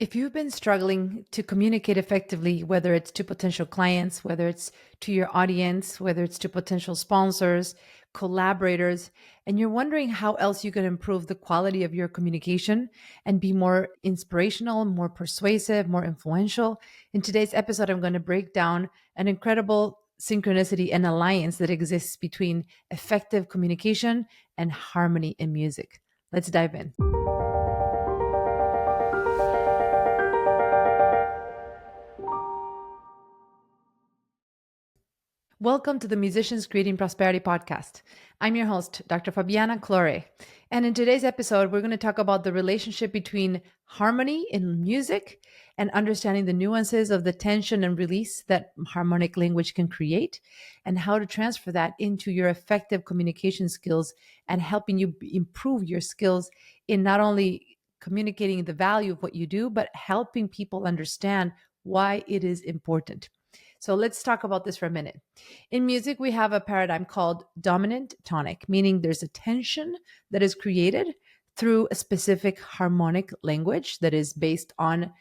If you've been struggling to communicate effectively, whether it's to potential clients, whether it's to your audience, whether it's to potential sponsors, collaborators, and you're wondering how else you can improve the quality of your communication and be more inspirational, more persuasive, more influential, in today's episode, I'm going to break down an incredible synchronicity and alliance that exists between effective communication and harmony in music. Let's dive in. Welcome to the Musicians Creating Prosperity podcast. I'm your host, Dr. Fabiana Claure. And in today's episode, we're going to talk about the relationship between harmony in music and understanding the nuances of the tension and release that harmonic language can create, and how to transfer that into your effective communication skills and helping you improve your skills in not only communicating the value of what you do, but helping people understand why it is important. So let's talk about this for a minute. In music, we have a paradigm called dominant-tonic, meaning there's a tension that is created through a specific harmonic language that is based on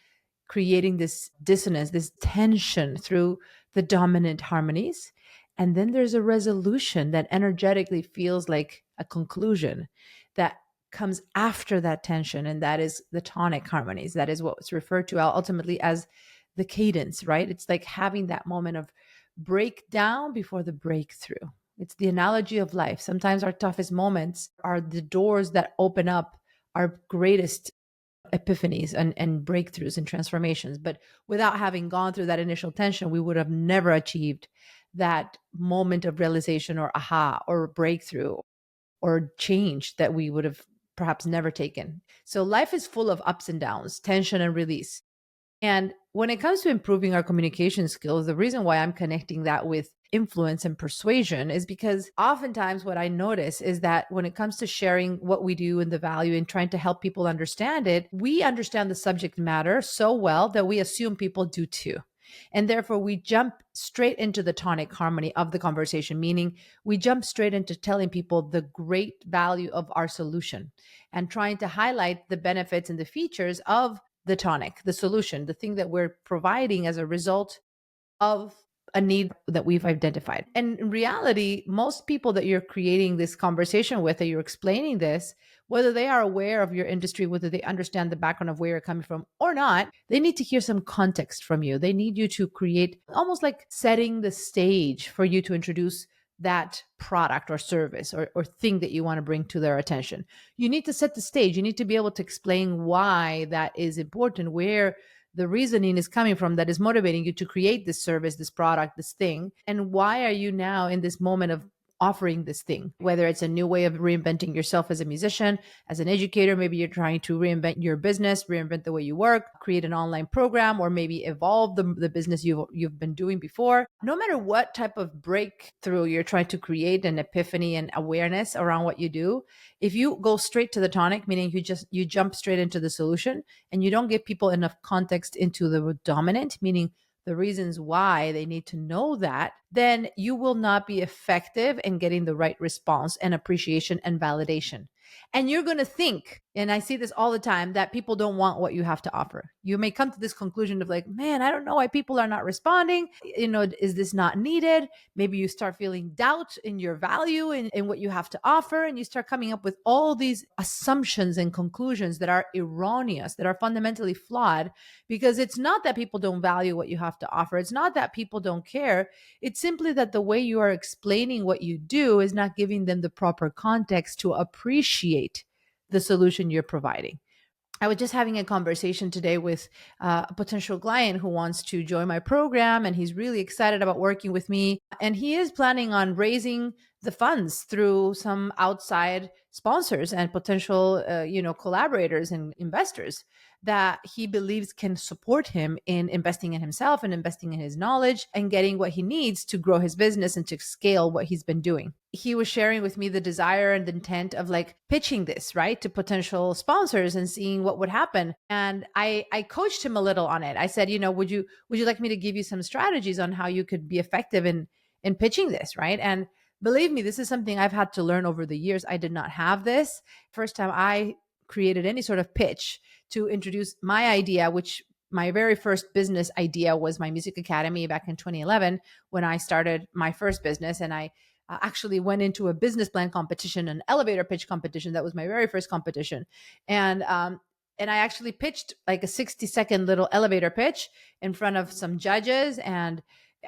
creating this dissonance, this tension through the dominant harmonies. And then there's a resolution that energetically feels like a conclusion that comes after that tension, and that is the tonic harmonies. That is what's referred to ultimately as the cadence, right? It's like having that moment of breakdown before the breakthrough. It's the analogy of life. Sometimes our toughest moments are the doors that open up our greatest epiphanies and breakthroughs and transformations. But without having gone through that initial tension, we would have never achieved that moment of realization or aha or breakthrough or change that we would have perhaps never taken. So life is full of ups and downs, tension and release. And when it comes to improving our communication skills, the reason why I'm connecting that with influence and persuasion is because oftentimes what I notice is that when it comes to sharing what we do and the value and trying to help people understand it, we understand the subject matter so well that we assume people do too. And therefore, we jump straight into the tonic harmony of the conversation, meaning we jump straight into telling people the great value of our solution and trying to highlight the benefits and the features of the tonic, the solution, the thing that we're providing as a result of a need that we've identified. And in reality, most people that you're creating this conversation with, that you're explaining this, whether they are aware of your industry, whether they understand the background of where you're coming from or not, they need to hear some context from you. They need you to create almost like setting the stage for you to introduce that product or service or thing that you want to bring to their attention. You need to set the stage. You need to be able to explain why that is important, where the reasoning is coming from that is motivating you to create this service, this product, this thing. And why are you now in this moment of offering this thing? Whether it's a new way of reinventing yourself as a musician, as an educator, maybe you're trying to reinvent your business, reinvent the way you work, create an online program, or maybe evolve the business you've been doing before. No matter what type of breakthrough you're trying to create, an epiphany and awareness around what you do, if you go straight to the tonic, meaning you jump straight into the solution and you don't give people enough context into the dominant, meaning the reasons why they need to know that, then you will not be effective in getting the right response and appreciation and validation. And you're going to think, and I see this all the time, that people don't want what you have to offer. You may come to this conclusion of like, man, I don't know why people are not responding. Is this not needed? Maybe you start feeling doubt in your value and in what you have to offer. And you start coming up with all these assumptions and conclusions that are erroneous, that are fundamentally flawed, because it's not that people don't value what you have to offer. It's not that people don't care. It's simply that the way you are explaining what you do is not giving them the proper context to appreciate the solution you're providing. I was just having a conversation today with a potential client who wants to join my program, and he's really excited about working with me. And he is planning on raising the funds through some outside sponsors and potential, collaborators and investors that he believes can support him in investing in himself and investing in his knowledge and getting what he needs to grow his business and to scale what he's been doing. He was sharing with me the desire and intent of like pitching this, right, to potential sponsors and seeing what would happen. And I coached him a little on it. I said, would you like me to give you some strategies on how you could be effective in pitching this, right? And believe me, this is something I've had to learn over the years. I did not have this. First time I created any sort of pitch to introduce my idea, which my very first business idea was my music academy back in 2011 when I started my first business. And I actually went into a business plan competition, an elevator pitch competition. That was my very first competition. And I actually pitched like a 60-second little elevator pitch in front of some judges. And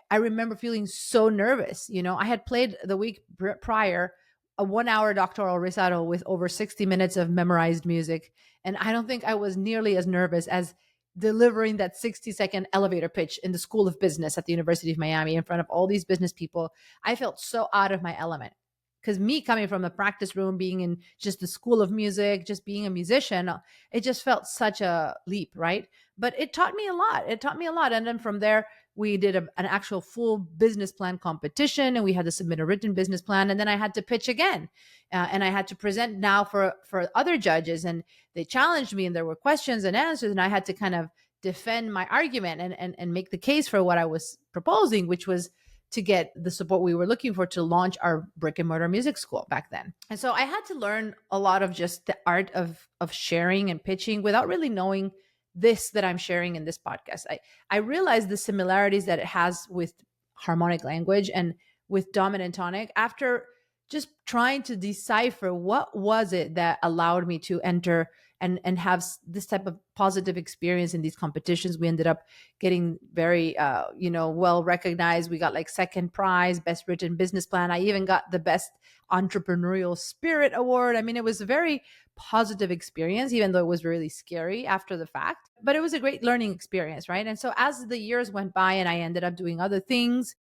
I remember feeling so nervous. I had played the week prior a 1 hour doctoral recital with over 60 minutes of memorized music. And I don't think I was nearly as nervous as delivering that 60-second elevator pitch in the School of Business at the University of Miami in front of all these business people. I felt so out of my element because me coming from the practice room, being in just the School of Music, just being a musician, it just felt such a leap, right? But it taught me a lot. And then from there, we did an actual full business plan competition, and we had to submit a written business plan. And then I had to pitch again, and I had to present now for other judges, and they challenged me, and there were questions and answers, and I had to kind of defend my argument and make the case for what I was proposing, which was to get the support we were looking for to launch our brick and mortar music school back then. And so I had to learn a lot of just the art of sharing and pitching without really knowing this that I'm sharing in this podcast. I realized the similarities that it has with harmonic language and with Dominant-Tonic after just trying to decipher what was it that allowed me to enter and have this type of positive experience in these competitions. We ended up getting very, well recognized. We got like second prize, best written business plan. I even got the best entrepreneurial spirit award. I mean, it was a very positive experience, even though it was really scary after the fact, but it was a great learning experience, right? And so as the years went by and I ended up doing other things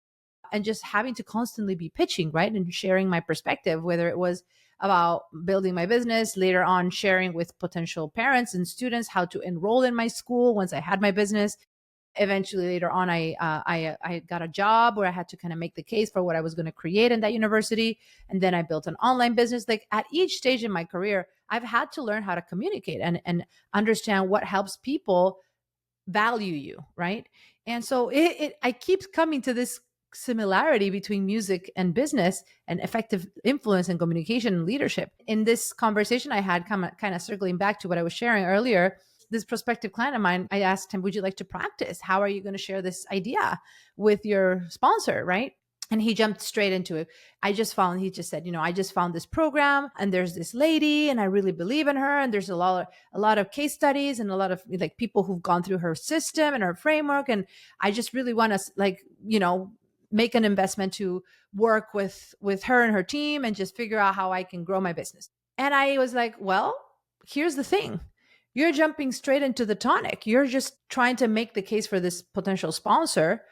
and just having to constantly be pitching, right? And sharing my perspective, whether it was about building my business, later on sharing with potential parents and students how to enroll in my school once I had my business. Eventually, later on, I got a job where I had to kind of make the case for what I was going to create in that university. And then I built an online business. Like at each stage in my career, I've had to learn how to communicate and understand what helps people value you, right? And so I keep coming to this similarity between music and business and effective influence and communication and leadership. In this conversation I had, kind of circling back to what I was sharing earlier, this prospective client of mine, I asked him, would you like to practice? How are you going to share this idea with your sponsor, right? And he jumped straight into it. He just said, I just found this program and there's this lady and I really believe in her. And there's a lot of case studies and a lot of like people who've gone through her system and her framework. And I just really want to make an investment to work with her and her team and just figure out how I can grow my business. And I was like, well, here's the thing. You're jumping straight into the tonic. You're just trying to make the case for this potential sponsor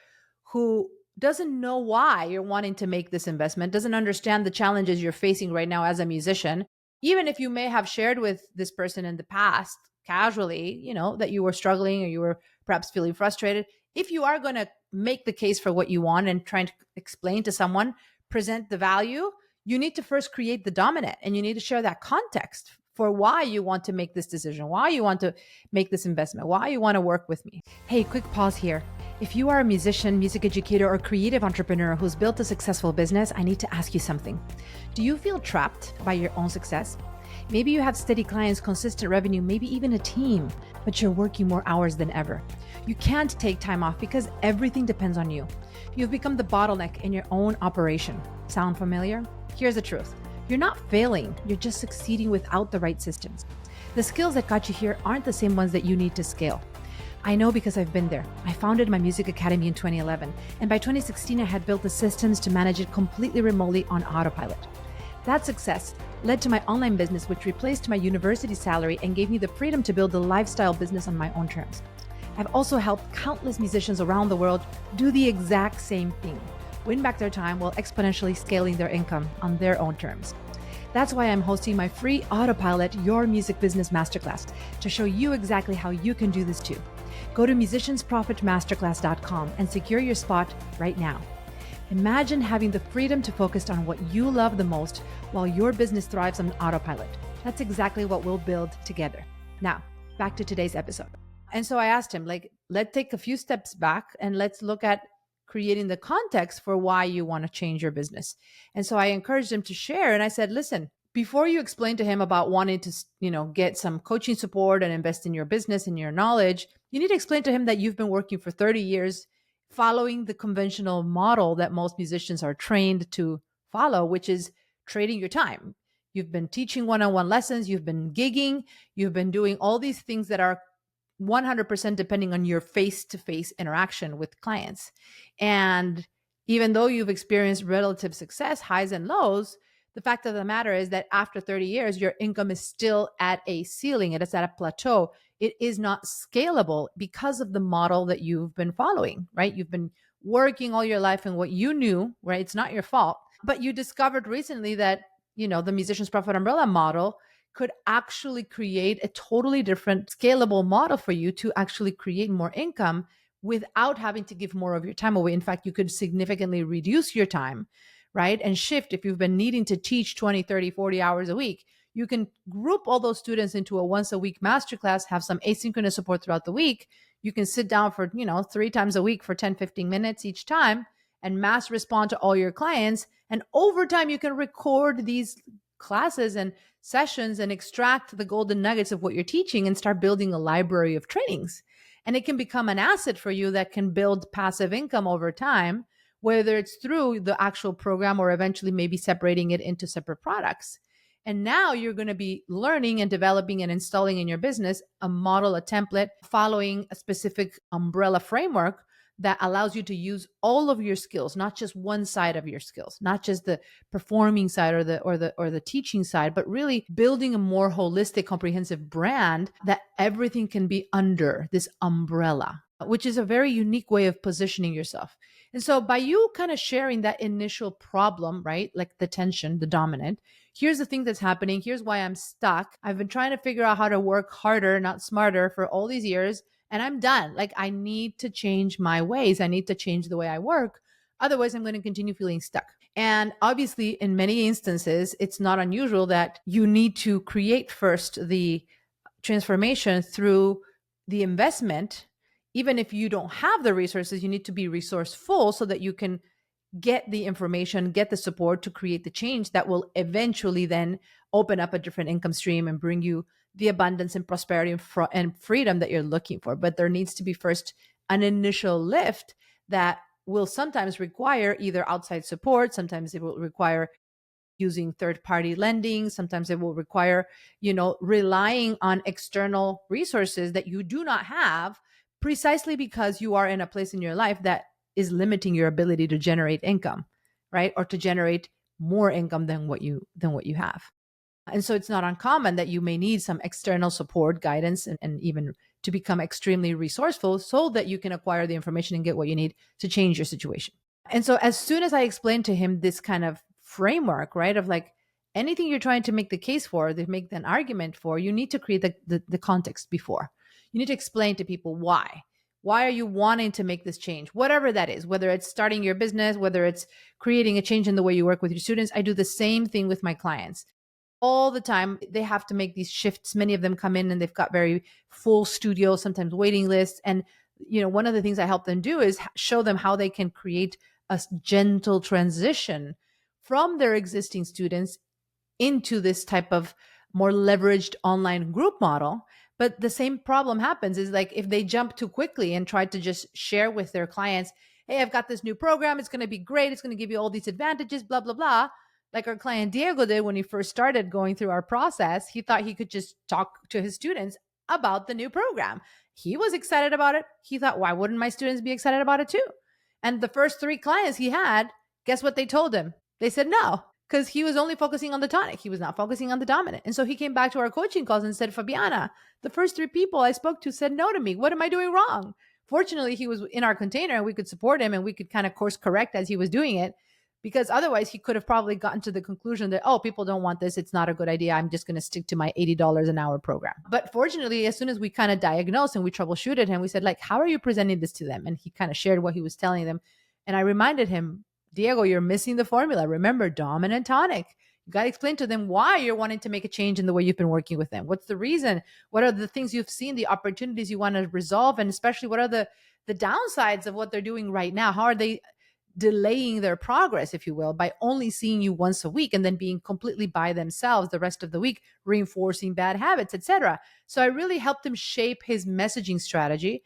who doesn't know why you're wanting to make this investment, doesn't understand the challenges you're facing right now as a musician. Even if you may have shared with this person in the past casually, that you were struggling or you were perhaps feeling frustrated, if you are going to make the case for what you want and trying to explain to someone, present the value, you need to first create the dominant and you need to share that context for why you want to make this decision, why you want to make this investment, why you want to work with me. Hey, quick pause here. If you are a musician, music educator, or creative entrepreneur who's built a successful business, I need to ask you something. Do you feel trapped by your own success? Maybe you have steady clients, consistent revenue, maybe even a team, but you're working more hours than ever. You can't take time off because everything depends on you. You've become the bottleneck in your own operation. Sound familiar? Here's the truth. You're not failing, you're just succeeding without the right systems. The skills that got you here aren't the same ones that you need to scale. I know because I've been there. I founded my music academy in 2011, and by 2016, I had built the systems to manage it completely remotely on autopilot. That success led to my online business, which replaced my university salary and gave me the freedom to build a lifestyle business on my own terms. I've also helped countless musicians around the world do the exact same thing, win back their time while exponentially scaling their income on their own terms. That's why I'm hosting my free Autopilot Your Music Business Masterclass to show you exactly how you can do this too. Go to musiciansprofitmasterclass.com and secure your spot right now. Imagine having the freedom to focus on what you love the most while your business thrives on autopilot. That's exactly what we'll build together. Now, back to today's episode. And so I asked him, let's take a few steps back and let's look at creating the context for why you want to change your business. And so I encouraged him to share. And I said, listen, before you explain to him about wanting to, get some coaching support and invest in your business and your knowledge, you need to explain to him that you've been working for 30 years following the conventional model that most musicians are trained to follow, which is trading your time. You've been teaching one-on-one lessons, you've been gigging, you've been doing all these things that are 100% depending on your face-to-face interaction with clients. And even though you've experienced relative success, highs and lows, the fact of the matter is that after 30 years, your income is still at a ceiling. It is at a plateau. It is not scalable because of the model that you've been following, right? You've been working all your life in what you knew, right? It's not your fault. But you discovered recently that, the Musician's Profit Umbrella model could actually create a totally different scalable model for you to actually create more income without having to give more of your time away. In fact, you could significantly reduce your time, right? And shift. If you've been needing to teach 20, 30, 40 hours a week, you can group all those students into a once a week masterclass, have some asynchronous support throughout the week. You can sit down for, 3 times a week for 10, 15 minutes each time and mass respond to all your clients. And over time, you can record these classes and sessions and extract the golden nuggets of what you're teaching and start building a library of trainings. And it can become an asset for you that can build passive income over time, whether it's through the actual program or eventually maybe separating it into separate products. And now you're going to be learning and developing and installing in your business a model, a template, following a specific umbrella framework that allows you to use all of your skills, not just one side of your skills, not just the performing side or the teaching side, but really building a more holistic, comprehensive brand that everything can be under this umbrella, which is a very unique way of positioning yourself. And so by you kind of sharing that initial problem, right? Like the tension, the dominant, here's the thing that's happening. Here's why I'm stuck. I've been trying to figure out how to work harder, not smarter for all these years. And I'm done. Like, I need to change my ways. I need to change the way I work. Otherwise, I'm going to continue feeling stuck. And obviously, in many instances, it's not unusual that you need to create first the transformation through the investment. Even if you don't have the resources, you need to be resourceful so that you can get the information, get the support to create the change that will eventually then open up a different income stream and bring you the abundance and prosperity and freedom that you're looking for. But there needs to be first an initial lift that will sometimes require either outside support. Sometimes it will require using third-party lending. Sometimes it will require, relying on external resources that you do not have, precisely because you are in a place in your life that is limiting your ability to generate income, right? Or to generate more income than what you have. And so it's not uncommon that you may need some external support, guidance, and even to become extremely resourceful so that you can acquire the information and get what you need to change your situation. And so as soon as I explained to him this kind of framework, right, of like anything you're trying to make the case for, to make an argument for, you need to create the context before. You need to explain to people why. Why are you wanting to make this change? Whatever that is, whether it's starting your business, whether it's creating a change in the way you work with your students. I do the same thing with my clients. All the time, they have to make these shifts. Many of them come in and they've got very full studios, sometimes waiting lists. And, one of the things I help them do is show them how they can create a gentle transition from their existing students into this type of more leveraged online group model. But the same problem happens is like if they jump too quickly and try to just share with their clients, hey, I've got this new program. It's going to be great. It's going to give you all these advantages, blah, blah, blah. Like our client Diego did when he first started going through our process. He thought he could just talk to his students about the new program. He was excited about it. He thought, why wouldn't my students be excited about it too? And the first 3 clients he had, guess what they told him? They said no, because he was only focusing on the tonic. He was not focusing on the dominant. And so he came back to our coaching calls and said, Fabiana, the first 3 people I spoke to said no to me. What am I doing wrong? Fortunately, he was in our container and we could support him and we could kind of course correct as he was doing it. Because otherwise he could have probably gotten to the conclusion that, oh, people don't want this. It's not a good idea. I'm just going to stick to my $80 an hour program. But fortunately, as soon as we kind of diagnosed and we troubleshooted him, we said, like, how are you presenting this to them? And he kind of shared what he was telling them. And I reminded him, Diego, you're missing the formula. Remember, dominant-tonic. You got to explain to them why you're wanting to make a change in the way you've been working with them. What's the reason? What are the things you've seen, the opportunities you want to resolve? And especially what are the downsides of what they're doing right now? How are they delaying their progress, if you will, by only seeing you once a week and then being completely by themselves the rest of the week, reinforcing bad habits, etc. So I really helped him shape his messaging strategy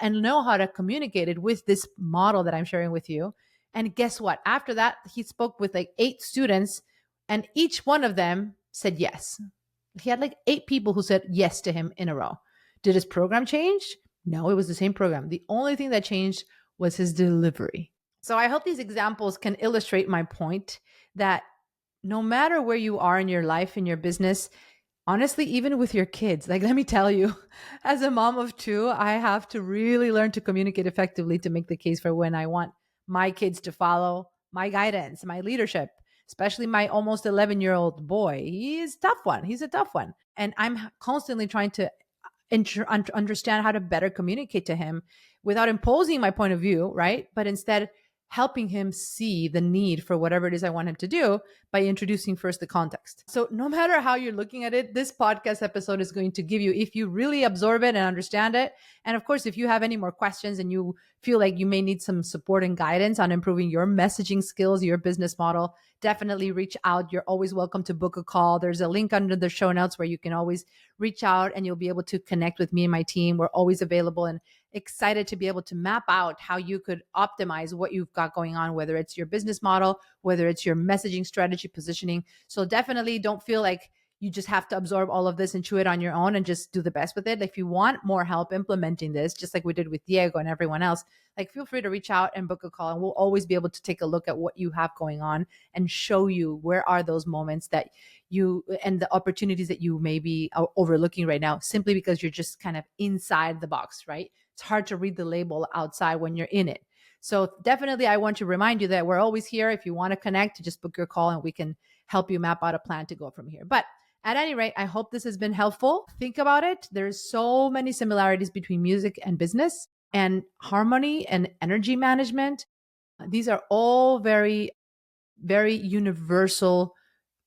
and know how to communicate it with this model that I'm sharing with you. And guess what? After that, he spoke with like 8 students, and each one of them said yes. He had like 8 people who said yes to him in a row. Did his program change? No, it was the same program. The only thing that changed was his delivery. So I hope these examples can illustrate my point that no matter where you are in your life, in your business, honestly, even with your kids, like let me tell you, as a mom of 2, I have to really learn to communicate effectively to make the case for when I want my kids to follow my guidance, my leadership, especially my almost 11-year-old boy. He is a tough one. He's a tough one. And I'm constantly trying to understand how to better communicate to him without imposing my point of view, right? But instead helping him see the need for whatever it is I want him to do by introducing first the context. So no matter how you're looking at it, this podcast episode is going to give you, if you really absorb it and understand it. And of course, if you have any more questions and you feel like you may need some support and guidance on improving your messaging skills, your business model, definitely reach out. You're always welcome to book a call. There's a link under the show notes where you can always reach out and you'll be able to connect with me and my team. We're always available and excited to be able to map out how you could optimize what you've got going on, whether it's your business model, whether it's your messaging strategy, positioning. So definitely don't feel like you just have to absorb all of this and chew it on your own and just do the best with it. If you want more help implementing this, just like we did with Diego and everyone else, like feel free to reach out and book a call, and we'll always be able to take a look at what you have going on and show you where are those moments that you and the opportunities that you may be overlooking right now, simply because you're just kind of inside the box, right? It's hard to read the label outside when you're in it. So definitely, I want to remind you that we're always here. If you want to connect, just book your call and we can help you map out a plan to go from here. But at any rate, I hope this has been helpful. Think about it. There's so many similarities between music and business and harmony and energy management. These are all very, very universal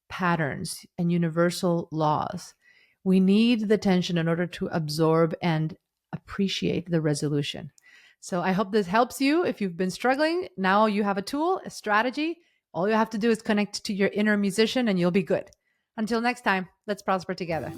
patterns and universal laws. We need the tension in order to absorb and appreciate the resolution. So I hope this helps you. If you've been struggling, now you have a tool, a strategy. All you have to do is connect to your inner musician and you'll be good. Until next time, let's prosper together.